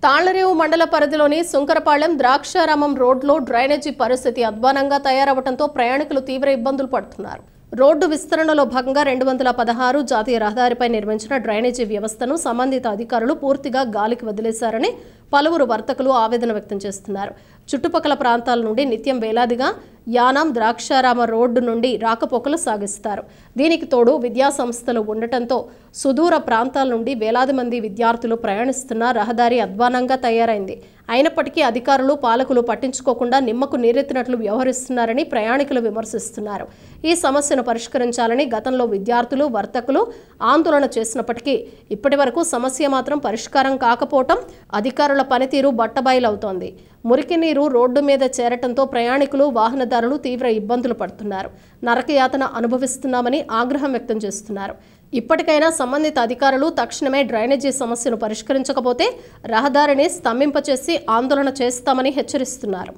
తాళ్లరేవు మండల పరిధిలోని సుంకరపాలెం ద్రాక్షారామం రోడ్లో డ్రైనేజీ పరిస్థితి అధ్వానంగా తయారవడంతో ప్రయాణికులు తీవ్ర ఇబ్బందులు పడుతున్నారు. రోడ్డు విస్తరణలో భాగంగా 216 జాతీయ రహదారిపై నిర్మించిన డ్రైనేజీ వ్యవస్థను సంబంధిత అధికారులు పూర్తిగా గాలికి వదిలేశారని పలువురు వర్తకులు ఆవేదన వ్యక్తం చేస్తున్నారు. చుట్టుపక్కల ప్రాంతాల నుండి నిత్యం వేలాదిగా యానాం ద్రాక్షారామ రోడ్డు నుండి రాకపోకలు సాగిస్తారు. దీనికి తోడు విద్యా సంస్థలు ఉండటంతో సుదూర ప్రాంతాల నుండి వేలాది మంది విద్యార్థులు ప్రయాణిస్తున్న రహదారి అధ్వానంగా తయారైంది. అయినప్పటికీ అధికారులు పాలకులు పట్టించుకోకుండా నిమ్మకు నీరెత్తినట్లు వ్యవహరిస్తున్నారని ప్రయాణికులు విమర్శిస్తున్నారు. ఈ సమస్యను పరిష్కరించాలని గతంలో విద్యార్థులు వర్తకులు ఆందోళన చేసినప్పటికీ ఇప్పటివరకు సమస్య మాత్రం పరిష్కారం కాకపోవటం అధికారుల పనితీరు బట్టబయలవుతోంది. మురికి నీరు రోడ్డు మీద చేరటంతో ప్రయాణికులు వాహనదారులు తీవ్ర ఇబ్బందులు పడుతున్నారు. నరకయాతన అనుభవిస్తున్నామని ఆగ్రహం వ్యక్తం చేస్తున్నారు. ఇప్పటికైనా సంబంధిత అధికారులు తక్షణమే డ్రైనేజీ సమస్యను పరిష్కరించకపోతే రహదారిని స్తంభింపచేసి ఆందోళన చేస్తామని హెచ్చరిస్తున్నారు.